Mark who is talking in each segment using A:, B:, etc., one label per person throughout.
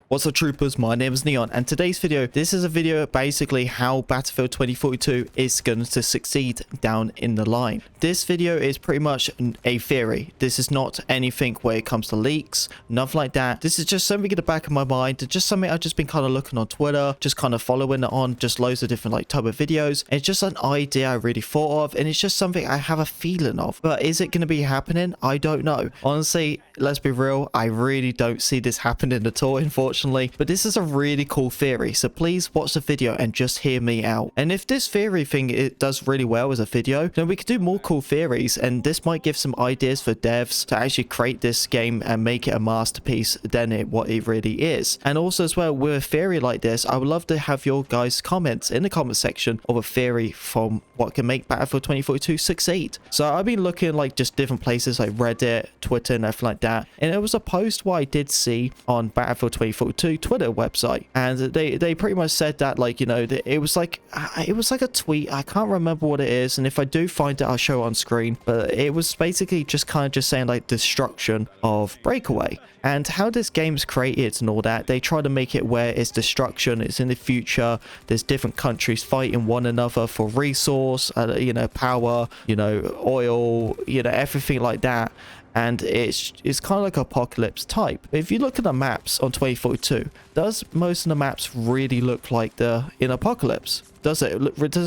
A: What's up, troopers? My name is Neon, and today's video, this is a video basically how Battlefield 2042 is going to succeed down in the line. This video is pretty much a theory. This is not anything where it comes to leaks, nothing like that. This is just something in the back of my mind, just something I've just been kind of looking on Twitter, just kind of following it on just loads of different like type of videos. And it's just an idea I really thought of, and it's just something I have a feeling of. But is it going to be happening? I don't know. Honestly, let's be real, I really don't see this happening at all, unfortunately. But this is a really cool theory, so please watch the video and just hear me out. And if this theory thing it does really well as a video, then we could do more cool theories, and this might give some ideas for devs to actually create this game and make it a masterpiece than what it really is. And also as well, with a theory like this, I would love to have your guys' comments in the comment section of a theory from what can make Battlefield 2042 succeed. So I've been looking like just different places like Reddit, Twitter, and everything like that, and it was a post what I did see on Battlefield 2042 Twitter website, and they pretty much said that, like, you know, it was like a tweet. I can't remember what it is, and if I do find it, I'll show it on screen. But it was basically just kind of just saying like destruction of Breakaway and how this game's created and all that. They try to make it where it's destruction, it's in the future, there's different countries fighting one another for resource, you know, power, you know, oil, you know, everything like that. And it's kind of like apocalypse type. If you look at the maps on 2042, does most of the maps really look like they're in apocalypse? Does it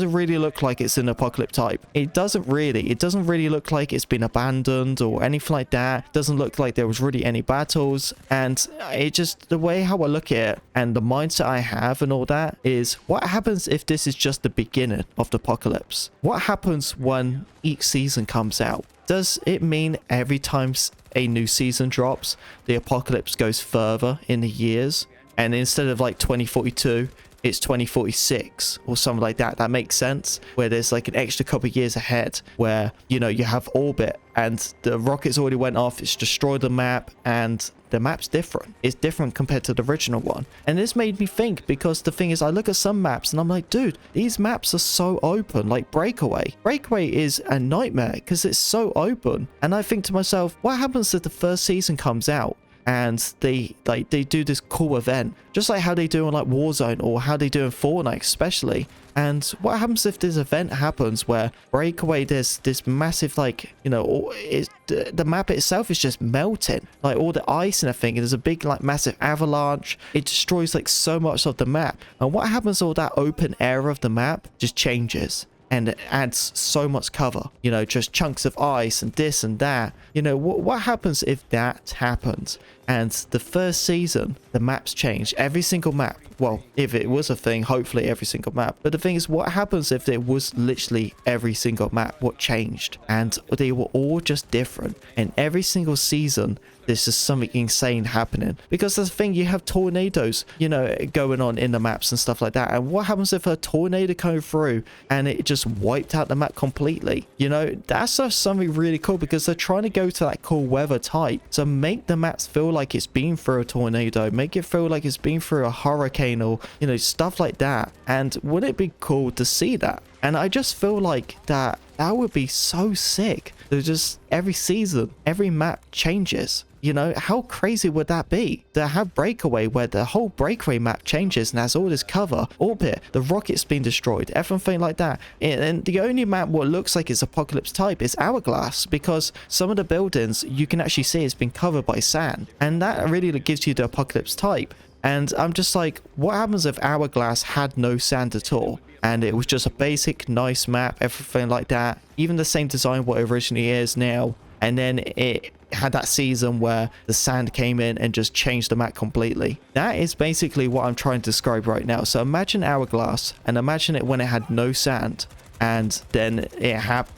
A: really look like it's in apocalypse type? It doesn't really. It doesn't really look like it's been abandoned or anything like that. It doesn't look like there was really any battles. And it just, the way how I look at it and the mindset I have and all that is, what happens if this is just the beginning of the apocalypse? What happens when each season comes out? Does it mean every time a new season drops, the apocalypse goes further in the years? And instead of like 2042, it's 2046 or something like that. That makes sense, where there's like an extra couple of years ahead where, you know, you have orbit and the rockets already went off, it's destroyed the map, and the map's different. It's different compared to the original one. And this made me think, because the thing is, I look at some maps and I'm like, dude, these maps are so open. Like Breakaway is a nightmare because it's so open. And I think to myself, what happens if the first season comes out and they do this cool event, just like how they do in like Warzone or how they do in Fortnite especially? And what happens if this event happens where Breakaway, there's this massive, like, you know, the map itself is just melting, like all the ice and everything, and there's a big like massive avalanche. It destroys like so much of the map. And what happens, all that open area of the map just changes and it adds so much cover, you know, just chunks of ice and this and that. You know, what happens if that happens and the first season the maps change? Every single map, well, if it was a thing, hopefully every single map. But the thing is, what happens if it was literally every single map what changed and they were all just different, and every single season there's just something insane happening? Because the thing, you have tornadoes, you know, going on in the maps and stuff like that. And what happens if a tornado came through and it just wiped out the map completely? You know, that's just something really cool, because they're trying to go to that cool weather type to make the maps feel like it's been through a tornado, make it feel like it's been through a hurricane, or, you know, stuff like that. And wouldn't it be cool to see that? And I just feel like that would be so sick. There's just every season, every map changes. You know, how crazy would that be to have Breakaway where the whole Breakaway map changes and has all this cover, orbit, the rockets being destroyed, everything like that. And the only map what looks like it's apocalypse type is Hourglass, because some of the buildings you can actually see it's been covered by sand, and that really gives you the apocalypse type. And I'm just like, what happens if Hourglass had no sand at all? And it was just a basic, nice map, everything like that. Even the same design what it originally is now. And then it had that season where the sand came in and just changed the map completely. That is basically what I'm trying to describe right now. So imagine Hourglass, and imagine it when it had no sand, and then it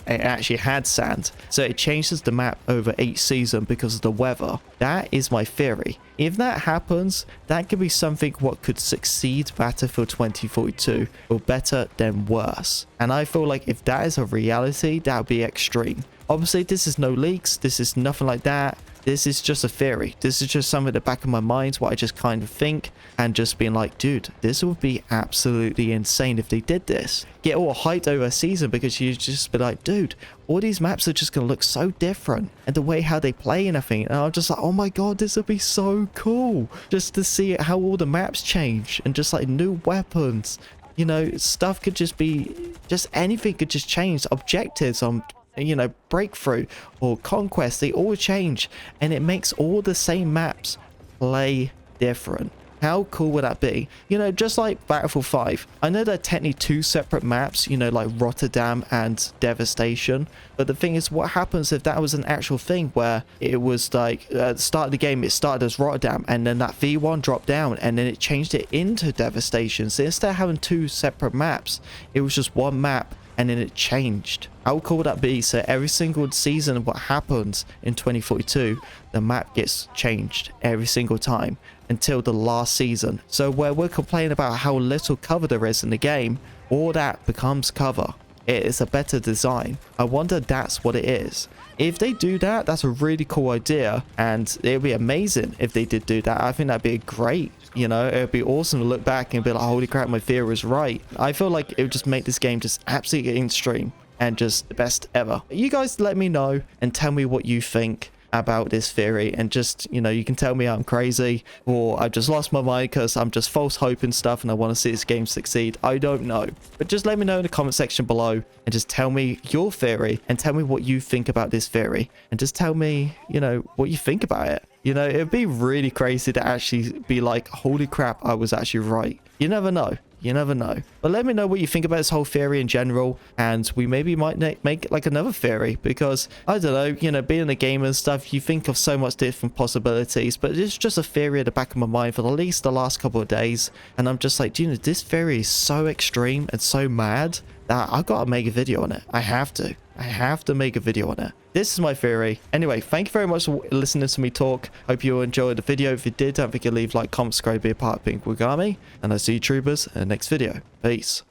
A: actually had sand. So it changes the map over each season because of the weather. That is my theory. If that happens, that could be something what could succeed Battlefield 2042, or better than worse. And I feel like if that is a reality, that would be extreme. Obviously, this is no leaks, this is nothing like that. This is just a theory. This is just something at the back of my mind, what I just kind of think, and just being like, dude, this would be absolutely insane if they did this. Get all hyped over a season because you just be like, dude, all these maps are just going to look so different, and the way how they play and everything. And I'm just like, oh my god, this would be so cool just to see how all the maps change and just like new weapons. You know, stuff could just be, just anything could just change. Objectives on, you know, breakthrough or conquest, they all change, and it makes all the same maps play different. How cool would that be? You know, just like Battlefield 5. I know they're technically two separate maps, you know, like Rotterdam and Devastation. But the thing is, what happens if that was an actual thing where it was like, at the start of the game, it started as Rotterdam, and then that V1 dropped down, and then it changed it into Devastation. So instead of having two separate maps, it was just one map, and then it changed. How cool would that be? So every single season, what happens in 2042, the map gets changed every single time until the last season. So where we're complaining about how little cover there is in the game, all that becomes cover. It is a better design. I wonder that's what it is. If they do that, that's a really cool idea, and it would be amazing if they did do that. I think that'd be great. You know, it would be awesome to look back and be like, holy crap, my theory was right. I feel like it would just make this game just absolutely extreme and just the best ever. You guys let me know and tell me what you think about this theory, and just, you know, you can tell me I'm crazy or I've just lost my mind because I'm just false hoping stuff and I want to see this game succeed. I don't know, but just let me know in the comment section below and just tell me your theory and tell me what you think about this theory, and just tell me, you know, what you think about it. You know, it'd be really crazy to actually be like, holy crap, I was actually right. You never know. You never know. But let me know what you think about this whole theory in general, and we maybe might make like another theory, because I don't know, you know, being a gamer and stuff, you think of so much different possibilities, but it's just a theory at the back of my mind for at least the last couple of days, and I'm just like, do you know, this theory is so extreme and so mad that I've got to make a video on it. I have to make a video on it. This is my theory. Anyway, thank you very much for listening to me talk. Hope you enjoyed the video. If you did, don't forget to leave, like, comment, subscribe, be a part of Pink Wigami. And I'll see you troopers in the next video. Peace.